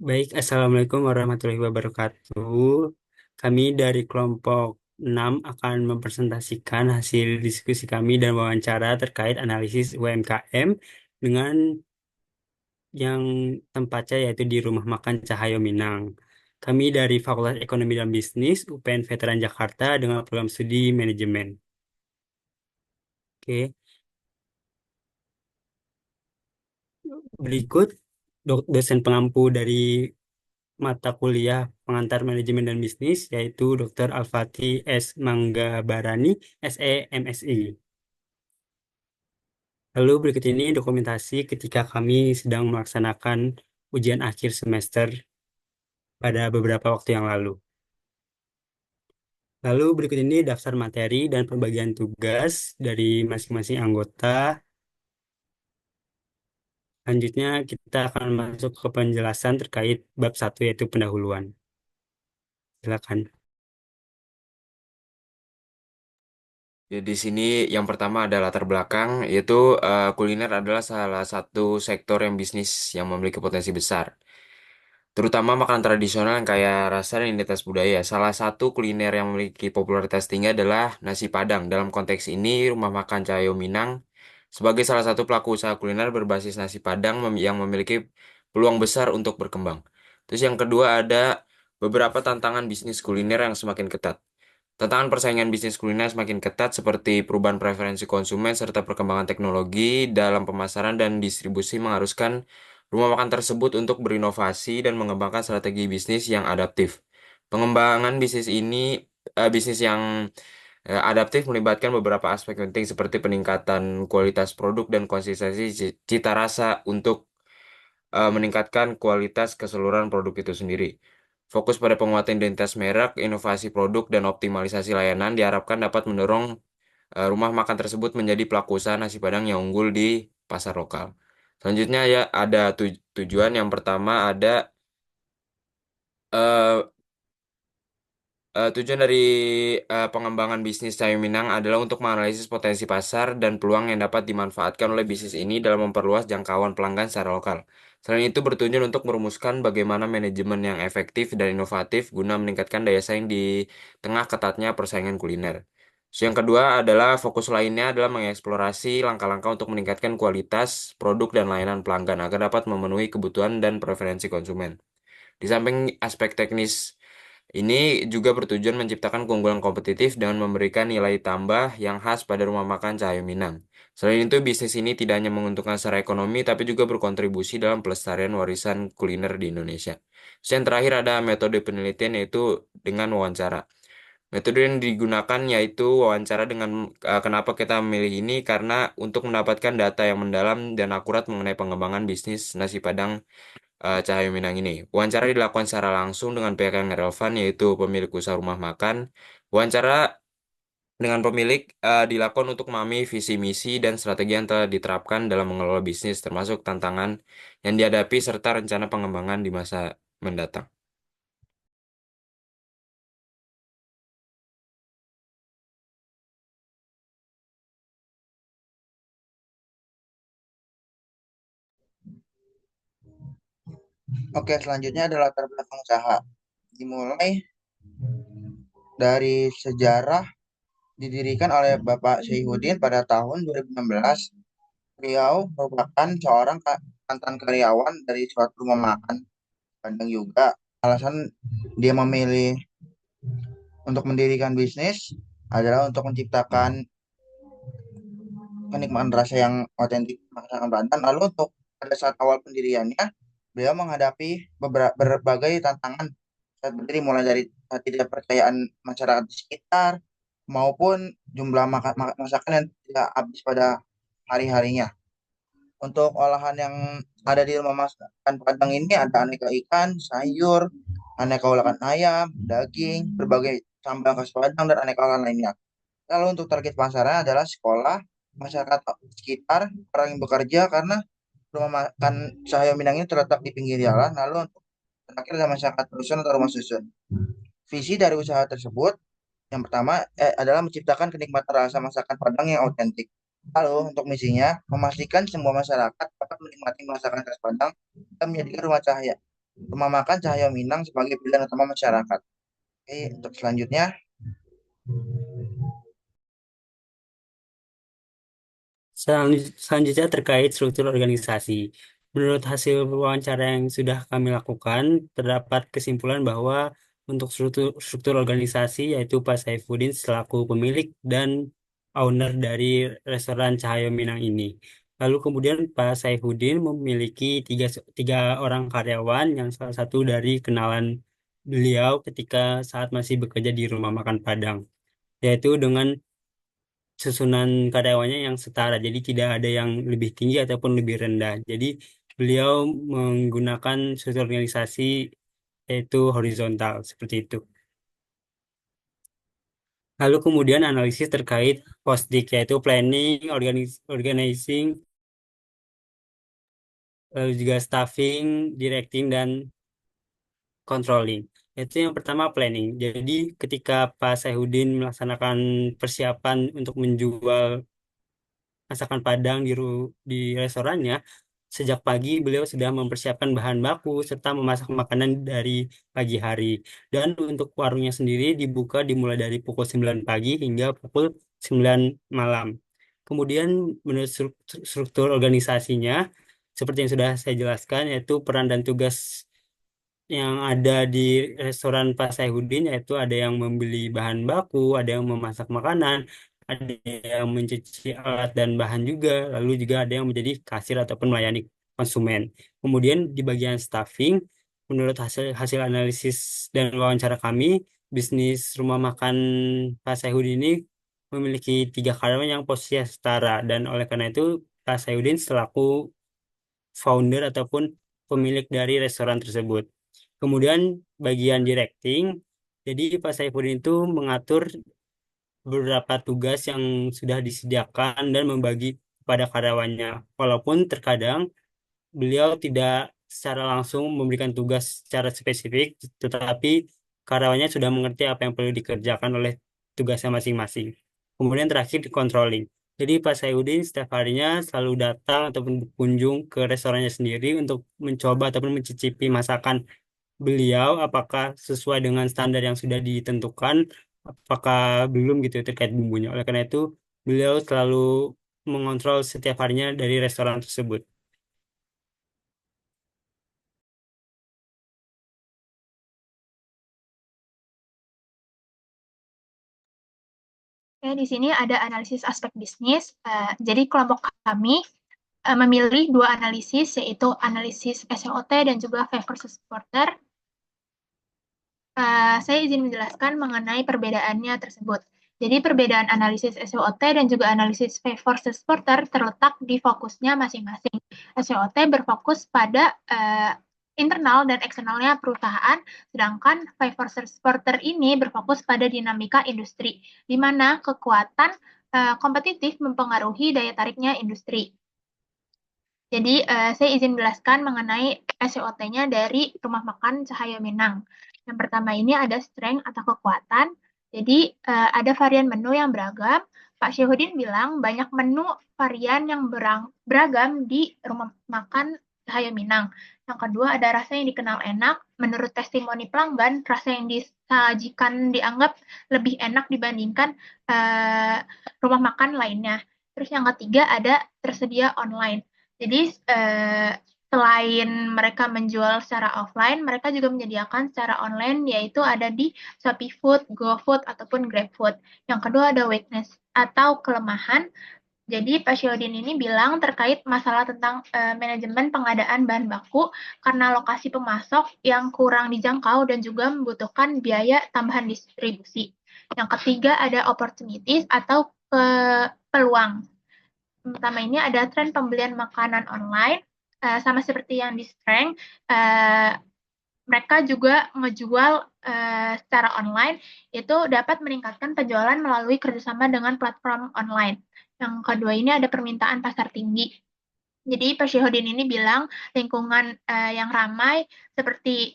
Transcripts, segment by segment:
Baik, Assalamualaikum warahmatullahi wabarakatuh. Kami dari kelompok 6 akan mempresentasikan hasil diskusi kami dan wawancara terkait analisis UMKM dengan yang tempatnya yaitu di Rumah Makan Cahyo Minang. Kami dari Fakultas Ekonomi dan Bisnis UPN Veteran Jakarta dengan program studi manajemen. Oke, berikut dosen pengampu dari mata kuliah pengantar manajemen dan bisnis yaitu Dr. Alfati S. Manggabarani, SE, MSI. Lalu berikut ini dokumentasi ketika kami sedang melaksanakan ujian akhir semester pada beberapa waktu yang lalu. Lalu berikut ini daftar materi dan pembagian tugas dari masing-masing anggota. Selanjutnya kita akan masuk ke penjelasan terkait bab satu yaitu pendahuluan. Silakan. Ya, di sini yang pertama ada latar belakang, yaitu kuliner adalah salah satu sektor yang bisnis yang memiliki potensi besar. Terutama makanan tradisional yang kaya rasa dan identitas budaya. Salah satu kuliner yang memiliki popularitas tinggi adalah nasi Padang. Dalam konteks ini, Rumah Makan Cahyo Minang sebagai salah satu pelaku usaha kuliner berbasis nasi Padang yang memiliki peluang besar untuk berkembang. Terus yang kedua ada beberapa tantangan bisnis kuliner yang semakin ketat. Tantangan persaingan bisnis kuliner semakin ketat seperti perubahan preferensi konsumen serta perkembangan teknologi dalam pemasaran dan distribusi mengharuskan rumah makan tersebut untuk berinovasi dan mengembangkan strategi bisnis yang adaptif. Pengembangan bisnis ini, bisnis yang adaptif melibatkan beberapa aspek penting seperti peningkatan kualitas produk dan konsistensi cita rasa untuk meningkatkan kualitas keseluruhan produk itu sendiri. Fokus pada penguatan identitas merek, inovasi produk, dan optimalisasi layanan diharapkan dapat mendorong rumah makan tersebut menjadi pelaku usaha nasi Padang yang unggul di pasar lokal. Selanjutnya ya ada tujuan yang pertama ada eh, tujuan dari pengembangan bisnis Cahyo Minang adalah untuk menganalisis potensi pasar dan peluang yang dapat dimanfaatkan oleh bisnis ini dalam memperluas jangkauan pelanggan secara lokal. Selain itu bertujuan untuk merumuskan bagaimana manajemen yang efektif dan inovatif guna meningkatkan daya saing di tengah ketatnya persaingan kuliner. Terus yang kedua adalah fokus lainnya adalah mengeksplorasi langkah-langkah untuk meningkatkan kualitas produk dan layanan pelanggan agar dapat memenuhi kebutuhan dan preferensi konsumen. Di samping aspek teknis ini juga bertujuan menciptakan keunggulan kompetitif dengan memberikan nilai tambah yang khas pada rumah makan Cahyo Minang. Selain itu, bisnis ini tidak hanya menguntungkan secara ekonomi, tapi juga berkontribusi dalam pelestarian warisan kuliner di Indonesia. Terus yang terakhir ada metode penelitian yaitu dengan wawancara. Metode yang digunakan yaitu wawancara dengan kenapa kita memilih ini karena untuk mendapatkan data yang mendalam dan akurat mengenai pengembangan bisnis nasi Padang Cahyo Minang ini. Wawancara dilakukan secara langsung dengan pihak yang relevan, yaitu pemilik usaha rumah makan. Wawancara dengan pemilik dilakukan untuk memahami visi misi dan strategi yang telah diterapkan dalam mengelola bisnis, termasuk tantangan yang dihadapi serta rencana pengembangan di masa mendatang. Oke, selanjutnya adalah latar belakang usaha. Dimulai dari sejarah didirikan oleh Bapak Syaihudin pada tahun 2016. Beliau merupakan seorang mantan karyawan dari suatu rumah makan Padang juga. Alasan dia memilih untuk mendirikan bisnis adalah untuk menciptakan kenikmatan rasa yang otentik masakan Banten. Lalu untuk pada saat awal pendiriannya, beliau menghadapi berbagai tantangan saat berdiri mulai dari ketidakpercayaan masyarakat di sekitar maupun jumlah masakan yang tidak habis pada hari-harinya. Untuk olahan yang ada di rumah masakan Padang ini ada aneka ikan, sayur, aneka olahan ayam, daging, berbagai sambal khas Padang dan aneka olahan lainnya. Lalu untuk target pasarnya adalah sekolah, masyarakat sekitar, orang yang bekerja karena rumah makan Cahyo Minang ini terletak di pinggir jalan. Lalu untuk terakhir adalah masyarakat rusun atau rumah susun. Visi dari usaha tersebut yang pertama adalah menciptakan kenikmatan rasa masakan Padang yang otentik. Lalu untuk misinya memastikan semua masyarakat dapat menikmati masakan khas Padang dan menjadikan rumah cahaya. Rumah makan Cahaya Minang sebagai pilihan utama masyarakat. Oke, untuk selanjutnya, Selanjutnya terkait struktur organisasi. Menurut hasil wawancara yang sudah kami lakukan, terdapat kesimpulan bahwa untuk struktur organisasi yaitu Pak Saifuddin selaku pemilik dan owner dari restoran Cahaya Minang ini. Lalu kemudian Pak Saifuddin memiliki tiga orang karyawan yang salah satu dari kenalan beliau ketika saat masih bekerja di Rumah Makan Padang, yaitu dengan susunan karyawannya yang setara, jadi tidak ada yang lebih tinggi ataupun lebih rendah. Jadi beliau menggunakan struktur organisasi yaitu horizontal seperti itu. Lalu kemudian analisis terkait POSDIK yaitu planning, organizing, lalu juga staffing, directing dan controlling. Itu yang pertama planning. Jadi ketika Pak Saifuddin melaksanakan persiapan untuk menjual masakan Padang di restorannya, sejak pagi beliau sudah mempersiapkan bahan baku serta memasak makanan dari pagi hari. Dan untuk warungnya sendiri dibuka dimulai dari pukul 9 pagi hingga pukul 9 malam. Kemudian menurut struktur organisasinya, seperti yang sudah saya jelaskan, yaitu peran dan tugas yang ada di restoran Pak Saifuddin, yaitu ada yang membeli bahan baku, ada yang memasak makanan, ada yang mencuci alat dan bahan juga, lalu juga ada yang menjadi kasir ataupun melayani konsumen. Kemudian di bagian staffing, menurut hasil hasil analisis dan wawancara kami, bisnis rumah makan Pak Saifuddin ini memiliki tiga karyawan yang posisinya setara, dan oleh karena itu Pak Saifuddin selaku founder ataupun pemilik dari restoran tersebut. Kemudian bagian directing, jadi Pak Saifuddin itu mengatur beberapa tugas yang sudah disediakan dan membagi kepada karyawannya. Walaupun terkadang beliau tidak secara langsung memberikan tugas secara spesifik, tetapi karyawannya sudah mengerti apa yang perlu dikerjakan oleh tugasnya masing-masing. Kemudian terakhir di controlling. Jadi Pak Sayudin setiap harinya selalu datang ataupun berkunjung ke restorannya sendiri untuk mencoba ataupun mencicipi masakan beliau apakah sesuai dengan standar yang sudah ditentukan, apakah belum gitu terkait bumbunya. Oleh karena itu, beliau selalu mengontrol setiap harinya dari restoran tersebut. Oke, di sini ada analisis aspek bisnis. Jadi kelompok kami memilih dua analisis, yaitu analisis SWOT dan juga favor supporter. Saya izin menjelaskan mengenai perbedaannya tersebut. Jadi perbedaan analisis SWOT dan juga analisis favor supporter terletak di fokusnya masing-masing. SWOT berfokus pada internal dan eksternalnya perusahaan, sedangkan favor supporter ini berfokus pada dinamika industri, di mana kekuatan kompetitif mempengaruhi daya tariknya industri. Jadi saya izin menjelaskan mengenai SWOT-nya dari Rumah Makan Cahaya Minang. Yang pertama ini ada strength atau kekuatan. Jadi ada varian menu yang beragam. Pak Syahudin bilang banyak menu varian yang beragam di Rumah Makan Cahaya Minang. Yang kedua ada rasa yang dikenal enak. Menurut testimoni pelanggan, rasa yang disajikan dianggap lebih enak dibandingkan rumah makan lainnya. Terus yang ketiga ada tersedia online. Jadi selain mereka menjual secara offline, mereka juga menyediakan secara online, yaitu ada di Shopee Food, GoFood, ataupun GrabFood. Yang kedua ada weakness atau kelemahan. Jadi Pak Syaudin ini bilang terkait masalah tentang manajemen pengadaan bahan baku karena lokasi pemasok yang kurang dijangkau dan juga membutuhkan biaya tambahan distribusi. Yang ketiga ada opportunities atau peluang. Pertama ini ada tren pembelian makanan online, sama seperti yang di Strength, mereka juga ngejual secara online, itu dapat meningkatkan penjualan melalui kerjasama dengan platform online. Yang kedua ini ada permintaan pasar tinggi. Jadi Pak Syahodin ini bilang lingkungan yang ramai seperti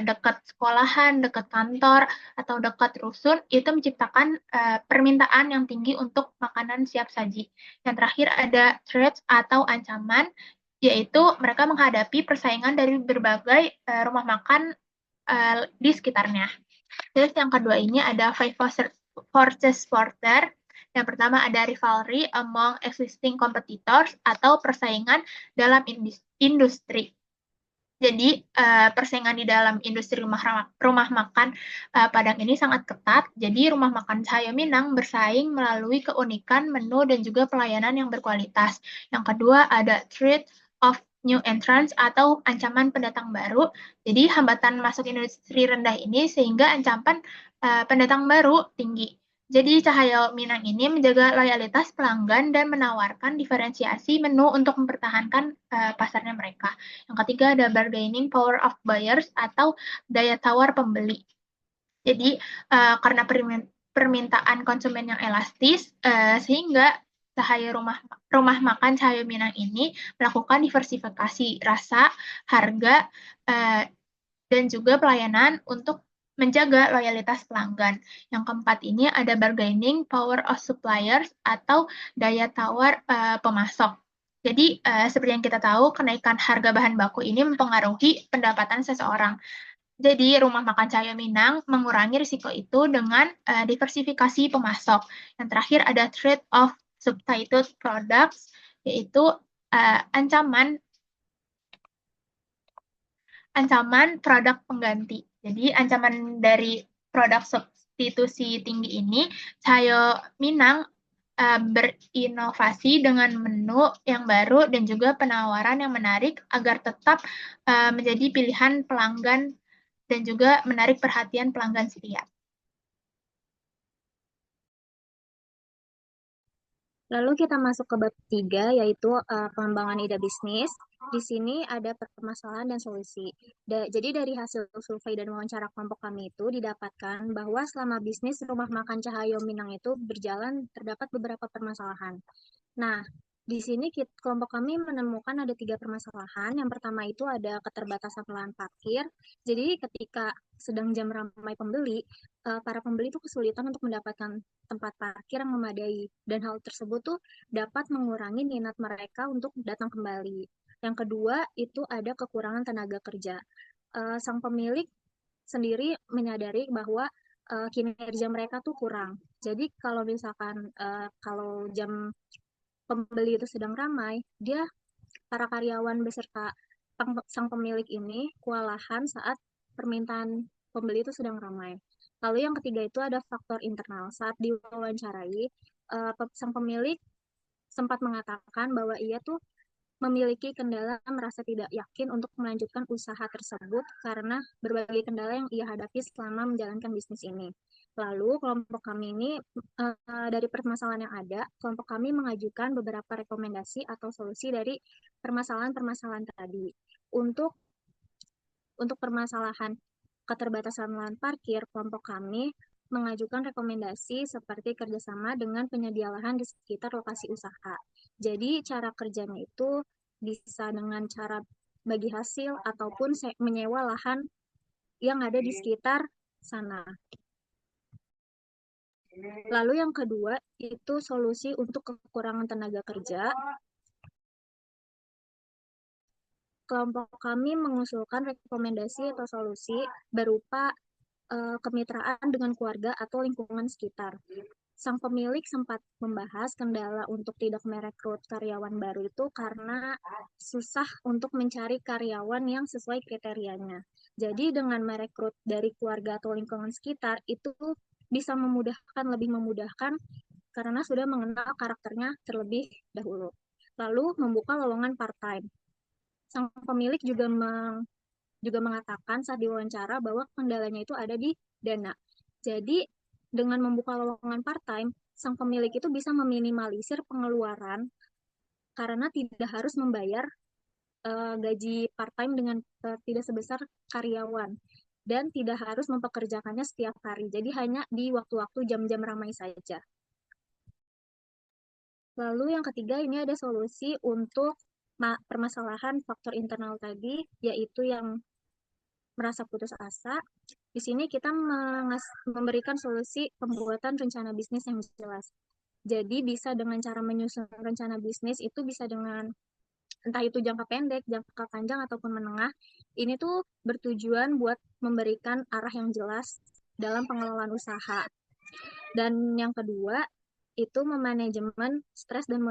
dekat sekolahan, dekat kantor, atau dekat rusun itu menciptakan permintaan yang tinggi untuk makanan siap saji. Yang terakhir ada threats atau ancaman. yaitu mereka menghadapi persaingan dari berbagai rumah makan di sekitarnya. Terus yang kedua ini ada five forces porter. Yang pertama ada rivalry among existing competitors atau persaingan dalam industri. Jadi persaingan di dalam industri rumah makan Padang ini sangat ketat. Jadi rumah makan Cahaya Minang bersaing melalui keunikan menu dan juga pelayanan yang berkualitas. Yang kedua ada threat of new entrants atau ancaman pendatang baru. Jadi hambatan masuk industri rendah ini sehingga ancaman pendatang baru tinggi. Jadi Cahaya Minang ini menjaga loyalitas pelanggan dan menawarkan diferensiasi menu untuk mempertahankan pasarnya mereka. Yang ketiga ada bargaining power of buyers atau daya tawar pembeli. Jadi karena permintaan konsumen yang elastis, sehingga rumah makan Cahaya Minang ini melakukan diversifikasi rasa, harga, dan juga pelayanan untuk menjaga loyalitas pelanggan. Yang keempat ini ada bargaining power of suppliers atau daya tawar pemasok. Jadi, seperti yang kita tahu, kenaikan harga bahan baku ini mempengaruhi pendapatan seseorang. Jadi, rumah makan Cahaya Minang mengurangi risiko itu dengan diversifikasi pemasok. Yang terakhir ada threat of substitute products, yaitu ancaman produk pengganti. Jadi ancaman dari produk substitusi tinggi ini, Cahaya Minang berinovasi dengan menu yang baru dan juga penawaran yang menarik agar tetap menjadi pilihan pelanggan dan juga menarik perhatian pelanggan setia. Lalu kita masuk ke bab 3, yaitu pengembangan ide bisnis. Di sini ada permasalahan dan solusi. Jadi dari hasil survei dan wawancara kelompok kami itu didapatkan bahwa selama bisnis rumah makan Cahaya Minang itu berjalan, terdapat beberapa permasalahan. Nah, di sini kelompok kami menemukan ada 3 permasalahan. Yang pertama itu ada keterbatasan lahan parkir. Jadi ketika sedang jam ramai pembeli, para pembeli itu kesulitan untuk mendapatkan tempat parkir yang memadai. Dan hal tersebut tuh dapat mengurangi minat mereka untuk datang kembali. Yang kedua itu ada kekurangan tenaga kerja. Sang pemilik sendiri menyadari bahwa kinerja mereka tuh kurang. Jadi kalau misalkan kalau jam pembeli itu sedang ramai, para karyawan beserta sang pemilik ini kewalahan saat permintaan pembeli itu sedang ramai. Lalu yang ketiga itu ada faktor internal. Saat diwawancarai, sang pemilik sempat mengatakan bahwa ia tuh memiliki kendala merasa tidak yakin untuk melanjutkan usaha tersebut karena berbagai kendala yang ia hadapi selama menjalankan bisnis ini. Lalu kelompok kami ini dari permasalahan yang ada, kelompok kami mengajukan beberapa rekomendasi atau solusi dari permasalahan-permasalahan tadi. Untuk permasalahan keterbatasan lahan parkir, kelompok kami mengajukan rekomendasi seperti kerjasama dengan penyedia lahan di sekitar lokasi usaha. Jadi cara kerjanya itu bisa dengan cara bagi hasil ataupun menyewa lahan yang ada di sekitar sana. Lalu yang kedua itu solusi untuk kekurangan tenaga kerja. Kelompok kami mengusulkan rekomendasi atau solusi berupa kemitraan dengan keluarga atau lingkungan sekitar. Sang pemilik sempat membahas kendala untuk tidak merekrut karyawan baru itu karena susah untuk mencari karyawan yang sesuai kriterianya. Jadi dengan merekrut dari keluarga atau lingkungan sekitar itu bisa lebih memudahkan karena sudah mengenal karakternya terlebih dahulu. Lalu membuka lowongan part-time. Sang pemilik juga mengatakan saat diwawancara bahwa kendalanya itu ada di dana. Jadi dengan membuka lowongan part-time, sang pemilik itu bisa meminimalisir pengeluaran karena tidak harus membayar gaji part-time dengan tidak sebesar karyawan dan tidak harus mempekerjakannya setiap hari. Jadi hanya di waktu-waktu jam-jam ramai saja. Lalu yang ketiga ini ada solusi untuk permasalahan faktor internal tadi, yaitu yang merasa putus asa. Di sini kita memberikan solusi pembuatan rencana bisnis yang jelas. Jadi bisa dengan cara menyusun rencana bisnis itu bisa dengan entah itu jangka pendek, jangka panjang, ataupun menengah. Ini tuh bertujuan buat memberikan arah yang jelas dalam pengelolaan usaha. Dan yang kedua, itu memanajemen stres dan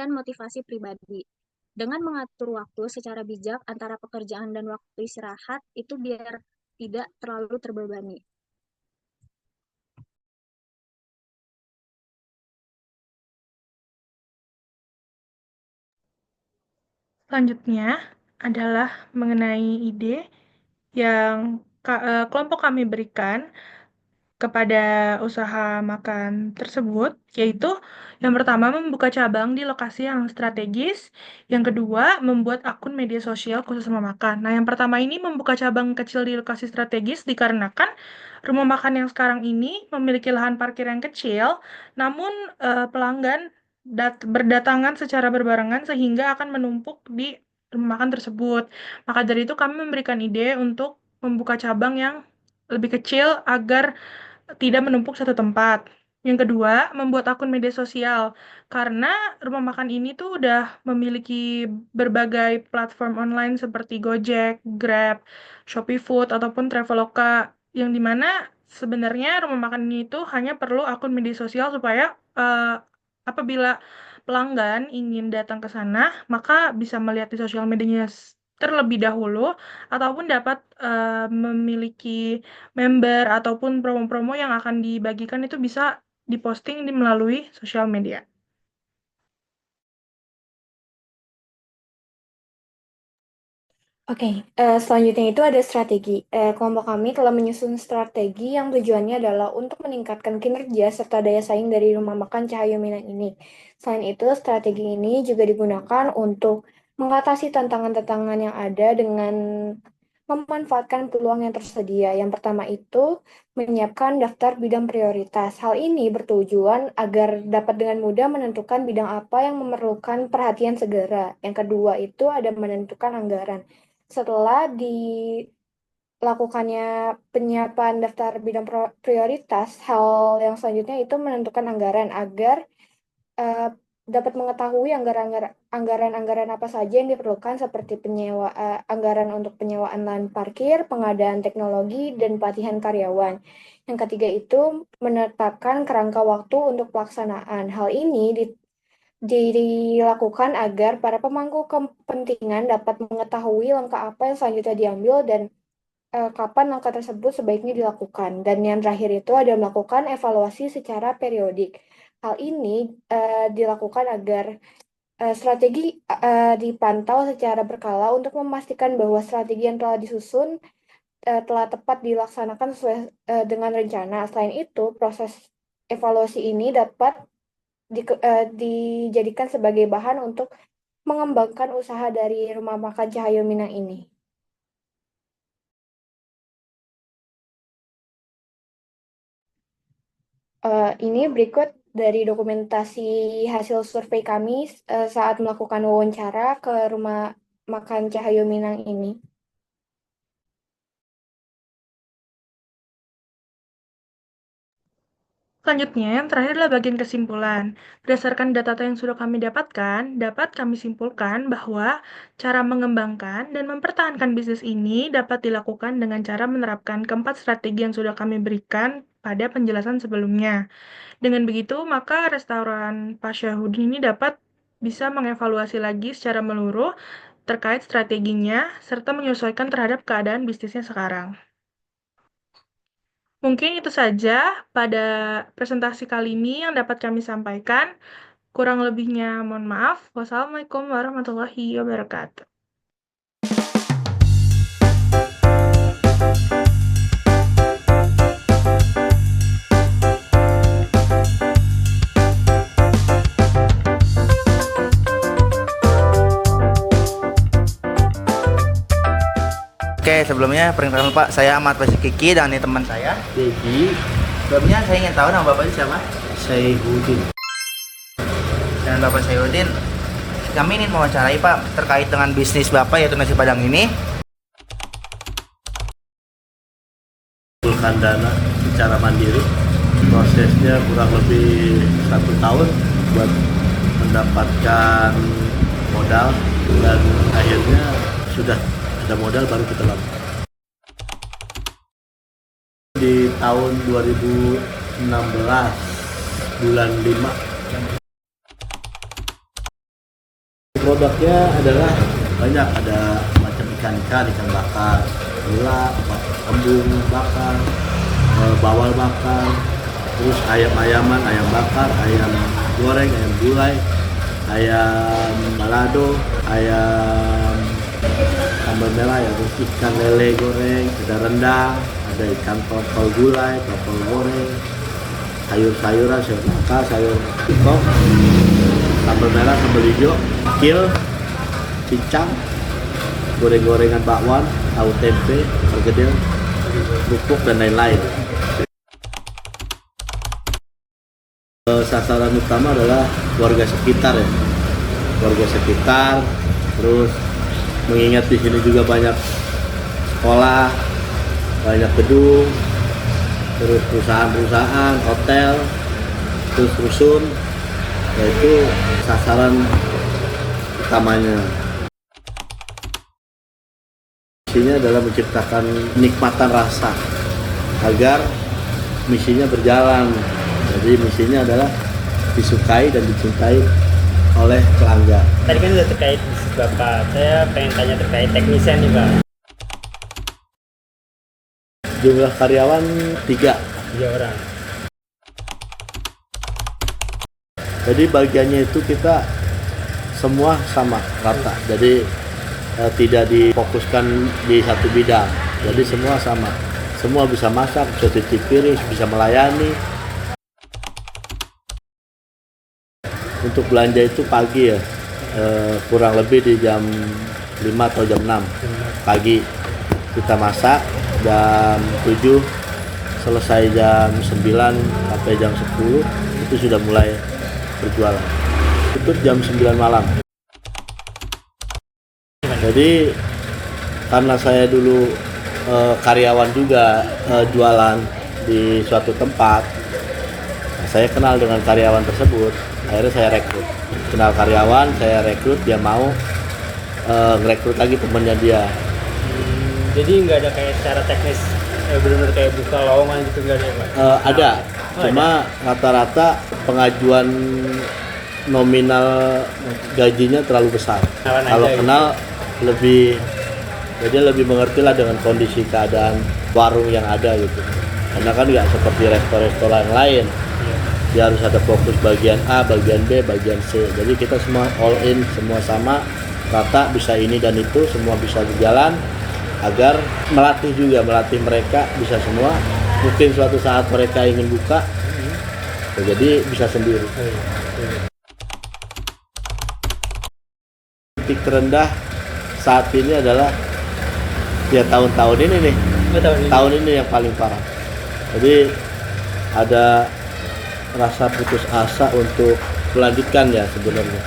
motivasi pribadi. Dengan mengatur waktu secara bijak antara pekerjaan dan waktu istirahat, itu biar tidak terlalu terbebani. Selanjutnya adalah mengenai ide yang kelompok kami berikan kepada usaha makan tersebut, yaitu yang pertama membuka cabang di lokasi yang strategis, yang kedua membuat akun media sosial khusus rumah makan. Nah, yang pertama ini membuka cabang kecil di lokasi strategis dikarenakan rumah makan yang sekarang ini memiliki lahan parkir yang kecil, namun pelanggan berdatangan secara berbarengan sehingga akan menumpuk di rumah makan tersebut. Maka dari itu kami memberikan ide untuk membuka cabang yang lebih kecil agar tidak menumpuk satu tempat. Yang kedua, membuat akun media sosial. Karena rumah makan ini tuh udah memiliki berbagai platform online seperti Gojek, Grab, Shopee Food, ataupun Traveloka. Yang dimana sebenarnya rumah makan ini tuh hanya perlu akun media sosial supaya apabila pelanggan ingin datang ke sana, maka bisa melihat di sosial medianya terlebih dahulu, ataupun dapat memiliki member ataupun promo-promo yang akan dibagikan itu bisa diposting melalui sosial media. Oke, selanjutnya itu ada strategi. Kelompok kami telah menyusun strategi yang tujuannya adalah untuk meningkatkan kinerja serta daya saing dari rumah makan Cahyo Minang ini. Selain itu, strategi ini juga digunakan untuk mengatasi tantangan-tantangan yang ada dengan memanfaatkan peluang yang tersedia. Yang pertama itu menyiapkan daftar bidang prioritas. Hal ini bertujuan agar dapat dengan mudah menentukan bidang apa yang memerlukan perhatian segera. Yang kedua itu ada menentukan anggaran. Setelah dilakukannya penyiapan daftar bidang prioritas, hal yang selanjutnya itu menentukan anggaran agar dapat mengetahui anggaran-anggaran apa saja yang diperlukan seperti anggaran untuk penyewaan lahan parkir, pengadaan teknologi, dan pelatihan karyawan. Yang ketiga itu menetapkan kerangka waktu untuk pelaksanaan. Hal ini dilakukan agar para pemangku kepentingan dapat mengetahui langkah apa yang selanjutnya diambil dan kapan langkah tersebut sebaiknya dilakukan. Dan yang terakhir itu ada melakukan evaluasi secara periodik. Hal ini dilakukan agar strategi dipantau secara berkala untuk memastikan bahwa strategi yang telah disusun telah tepat dilaksanakan sesuai dengan rencana. Selain itu, proses evaluasi ini dapat dijadikan sebagai bahan untuk mengembangkan usaha dari rumah makan Cahyo Minang ini. Ini berikut dari dokumentasi hasil survei kami saat melakukan wawancara ke rumah makan Cahyo Minang ini. Selanjutnya, yang terakhir adalah bagian kesimpulan. Berdasarkan data yang sudah kami dapatkan, dapat kami simpulkan bahwa cara mengembangkan dan mempertahankan bisnis ini dapat dilakukan dengan cara menerapkan keempat strategi yang sudah kami berikan pada penjelasan sebelumnya. Dengan begitu, maka restoran Pasyahudin ini dapat bisa mengevaluasi lagi secara menyeluruh terkait strateginya, serta menyesuaikan terhadap keadaan bisnisnya sekarang. Mungkin itu saja pada presentasi kali ini yang dapat kami sampaikan. Kurang lebihnya mohon maaf. Wassalamualaikum warahmatullahi wabarakatuh. Oke, sebelumnya perkenalkan Pak, saya Ahmad Kiki dan ini teman saya. Jadi, Sebelumnya saya ingin tahu nama Bapak itu siapa? Saihuddin. Dan Bapak Sayudin, kami ingin mewawancarai Pak terkait dengan bisnis Bapak yaitu nasi Padang ini. Mengumpulkan dana secara mandiri, prosesnya kurang lebih 1 tahun buat mendapatkan modal dan akhirnya sudah ada modal baru kita lakukan. Di tahun 2016 bulan 5 produknya adalah banyak, ada macam ikan bakar, gula, kembung bakar, bawal bakar, terus ayam-ayaman, ayam bakar, ayam goreng, ayam gulai, ayam balado, ayam sambal merah ya, terus ikan lele goreng, ada rendang, ada ikan topol gulai, topol goreng, sayur-sayuran, sayur nangka, sayur kikok, sambal merah, sambal hijau, kil, cincang, goreng-gorengan bakwan, tahu tempe, pergedel, kerupuk dan lain-lain. Sasaran utama adalah warga sekitar ya, warga sekitar, terus mengingat di sini juga banyak sekolah, banyak gedung, terus perusahaan-perusahaan, hotel, terus rusun, yaitu sasaran utamanya. Misinya adalah menciptakan nikmatan rasa agar misinya berjalan. Jadi misinya adalah disukai dan dicintai oleh pelanggan. Tadi kan sudah terkait bisnis Bapak, saya pengen tanya terkait teknisnya nih Pak. Jumlah karyawan 3 orang. Jadi bagiannya itu kita semua sama rata. Jadi tidak difokuskan di satu bidang. Jadi semua sama. Semua bisa masak, bisa cuci piring, bisa melayani. Untuk belanja itu pagi ya, kurang lebih di jam 5 atau jam 6 pagi kita masak, jam 7 selesai jam 9 sampai jam 10 itu sudah mulai berjualan, tutup jam 9 malam. Jadi karena saya dulu karyawan juga jualan di suatu tempat, saya kenal dengan karyawan tersebut. Akhirnya saya rekrut, kenal karyawan, saya rekrut, dia mau ngerekrut lagi temennya dia. Jadi nggak ada kayak secara teknis benar-benar kayak buka lowongan gitu, nggak ada ya Pak? Ada, cuma rata-rata pengajuan nominal gajinya terlalu besar. Kalau kenal lebih, jadi lebih mengerti lah dengan kondisi keadaan warung yang ada gitu. Karena kan nggak seperti restoran yang lain. Dia harus ada fokus bagian A, bagian B, bagian C. Jadi kita semua all in, semua sama, rata, bisa ini dan itu, semua bisa berjalan agar melatih mereka bisa semua. Mungkin suatu saat mereka ingin buka, jadi bisa sendiri. Titik terendah saat ini adalah ya tahun-tahun ini nih. Tahun ini yang paling parah. Jadi ada rasa putus asa untuk melanjutkan ya sebenarnya.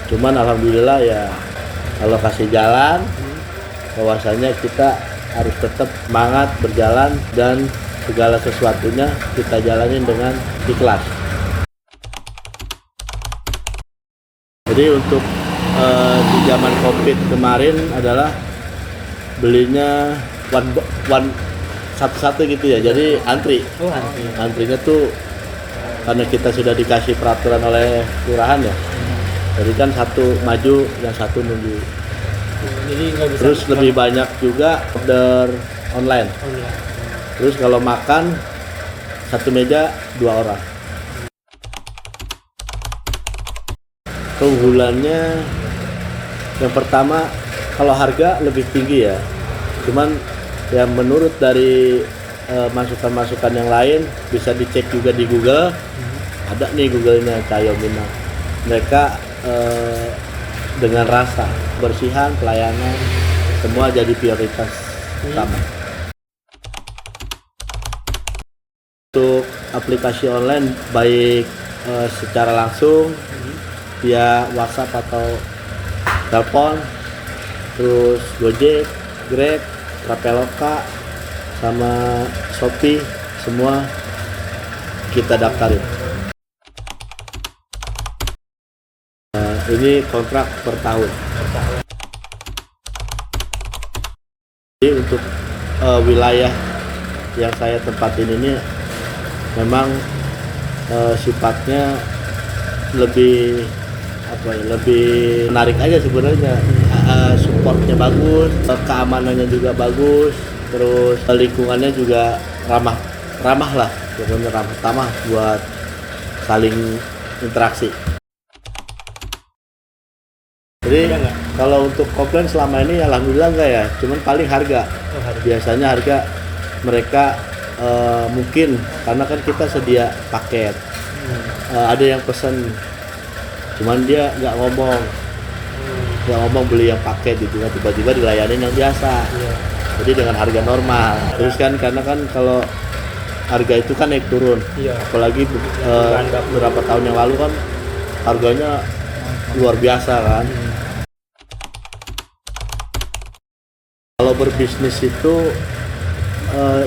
Cuman alhamdulillah ya Allah kasih jalan, bahwasanya kita harus tetap semangat berjalan dan segala sesuatunya kita jalanin dengan ikhlas. Jadi untuk di zaman COVID kemarin adalah belinya satu-satu gitu ya. Jadi antri. Antrinya tuh karena kita sudah dikasih peraturan oleh kelurahan ya, jadi kan satu maju, yang satu nunggu. Jadi bisa. Terus lebih banyak juga order online. Terus kalau makan satu meja 2 orang. Keunggulannya yang pertama, kalau harga lebih tinggi ya, cuman ya menurut dari masukan-masukan yang lain bisa dicek juga di Google. Ada nih Google-nya Cahyo Minang. Mereka dengan rasa, kebersihan, pelayanan, semua jadi prioritas utama. Untuk aplikasi online baik secara langsung via WhatsApp atau telepon, terus Gojek, Grab, Traveloka, sama Shopee, semua kita daftarin. Ini kontrak per tahun. untuk wilayah yang saya tempatin ini memang sifatnya lebih lebih menarik aja sebenarnya. Supportnya bagus, keamanannya juga bagus, terus lingkungannya juga ramah lah, pokoknya ramah buat saling interaksi. Jadi kalau untuk komplain selama ini alhamdulillah enggak ya, cuman paling harga. Biasanya harga mereka mungkin karena kan kita sedia paket, ada yang pesen cuman dia nggak ngomong beli yang paket gitu kan, tiba-tiba dilayanin yang biasa. Jadi dengan harga normal. Terus kan karena kan kalau harga itu kan naik turun, apalagi beberapa tahun yang lalu kan harganya luar biasa kan. Kalau berbisnis itu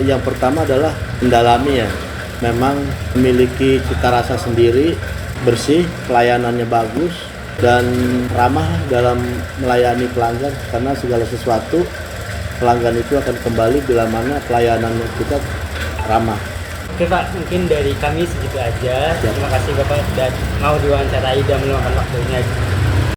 yang pertama adalah mendalami ya, memang memiliki cita rasa sendiri, bersih, pelayanannya bagus, dan ramah dalam melayani pelanggan, karena segala sesuatu pelanggan itu akan kembali bila mana pelayanan kita ramah. Oke Pak, mungkin dari kami segitu aja. Terima kasih Bapak dan mau diwawancarai dan meluangkan waktunya.